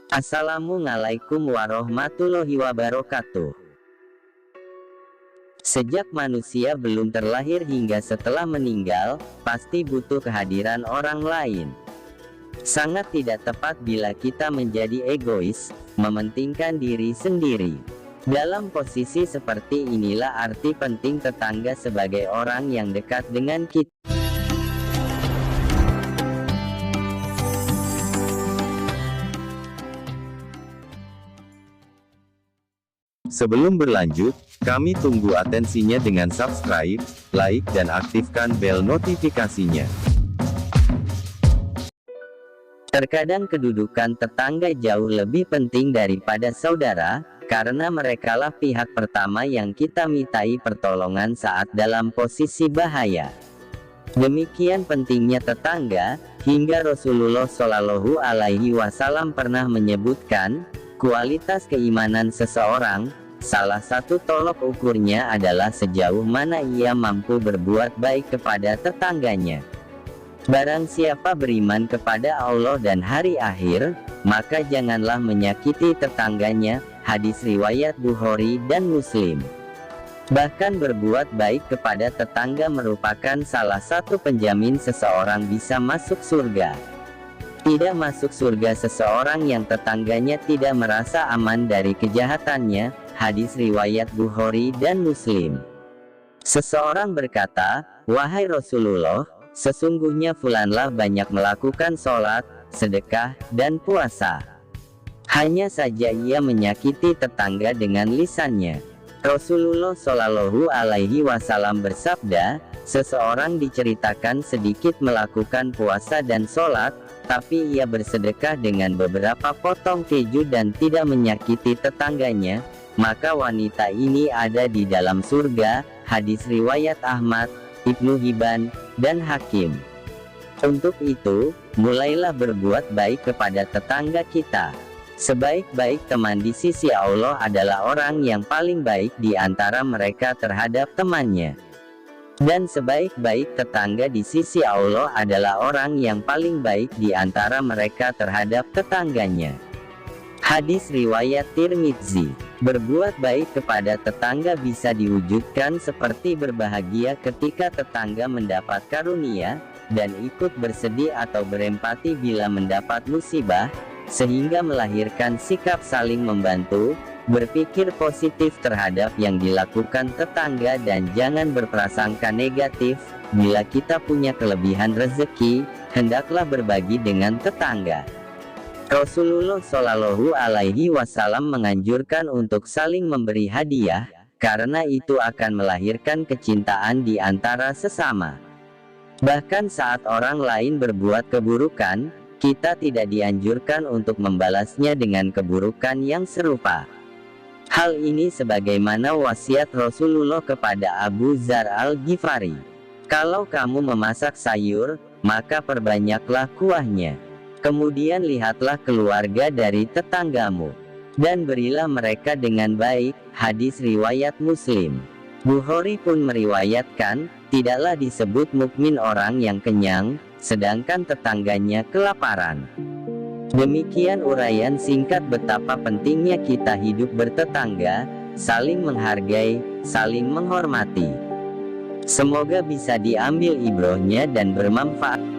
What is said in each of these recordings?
Assalamualaikum warahmatullahi wabarakatuh. Sejak manusia belum terlahir hingga setelah meninggal, pasti butuh kehadiran orang lain. Sangat tidak tepat bila kita menjadi egois, mementingkan diri sendiri. Dalam posisi seperti inilah arti penting tetangga sebagai orang yang dekat dengan kita. Sebelum berlanjut, kami tunggu atensinya dengan subscribe, like dan aktifkan bel notifikasinya. Terkadang kedudukan tetangga jauh lebih penting daripada saudara, karena merekalah pihak pertama yang kita mintai pertolongan saat dalam posisi bahaya. Demikian pentingnya tetangga, hingga Rasulullah Shallallahu Alaihi Wasallam pernah menyebutkan, kualitas keimanan seseorang, salah satu tolok ukurnya adalah sejauh mana ia mampu berbuat baik kepada tetangganya. Barang siapa beriman kepada Allah dan hari akhir, maka janganlah menyakiti tetangganya. Hadis riwayat Bukhari dan Muslim. Bahkan berbuat baik kepada tetangga merupakan salah satu penjamin seseorang bisa masuk surga. Tidak masuk surga seseorang yang tetangganya tidak merasa aman dari kejahatannya. Hadis riwayat Bukhari dan Muslim. Seseorang berkata, "Wahai Rasulullah, sesungguhnya fulanlah banyak melakukan sholat, sedekah, dan puasa. Hanya saja ia menyakiti tetangga dengan lisannya." Rasulullah Shallallahu Alaihi Wasallam bersabda, seseorang diceritakan sedikit melakukan puasa dan sholat, tapi ia bersedekah dengan beberapa potong keju dan tidak menyakiti tetangganya, maka wanita ini ada di dalam surga. Hadis riwayat Ahmad, Ibnu Hibban, dan Hakim. Untuk itu, mulailah berbuat baik kepada tetangga kita. Sebaik-baik teman di sisi Allah adalah orang yang paling baik di antara mereka terhadap temannya. Dan sebaik-baik tetangga di sisi Allah adalah orang yang paling baik di antara mereka terhadap tetangganya. Hadis riwayat Tirmidzi. Berbuat baik kepada tetangga bisa diwujudkan seperti berbahagia ketika tetangga mendapat karunia, dan ikut bersedih atau berempati bila mendapat musibah, sehingga melahirkan sikap saling membantu, berpikir positif terhadap yang dilakukan tetangga dan jangan berprasangka negatif. Bila kita punya kelebihan rezeki, hendaklah berbagi dengan tetangga. Rasulullah Shallallahu Alaihi Wasallam menganjurkan untuk saling memberi hadiah, karena itu akan melahirkan kecintaan di antara sesama. Bahkan saat orang lain berbuat keburukan, kita tidak dianjurkan untuk membalasnya dengan keburukan yang serupa. Hal ini sebagaimana wasiat Rasulullah kepada Abu Dzar Al-Ghifari. Kalau kamu memasak sayur, maka perbanyaklah kuahnya. Kemudian lihatlah keluarga dari tetanggamu, dan berilah mereka dengan baik. Hadis riwayat Muslim. Bukhari pun meriwayatkan, tidaklah disebut mukmin orang yang kenyang, sedangkan tetangganya kelaparan. Demikian uraian singkat betapa pentingnya kita hidup bertetangga, saling menghargai, saling menghormati. Semoga bisa diambil ibrohnya dan bermanfaat.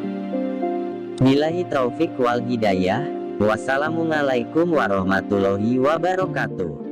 Billahi taufik wal hidayah. Wassalamualaikum warahmatullahi wabarakatuh.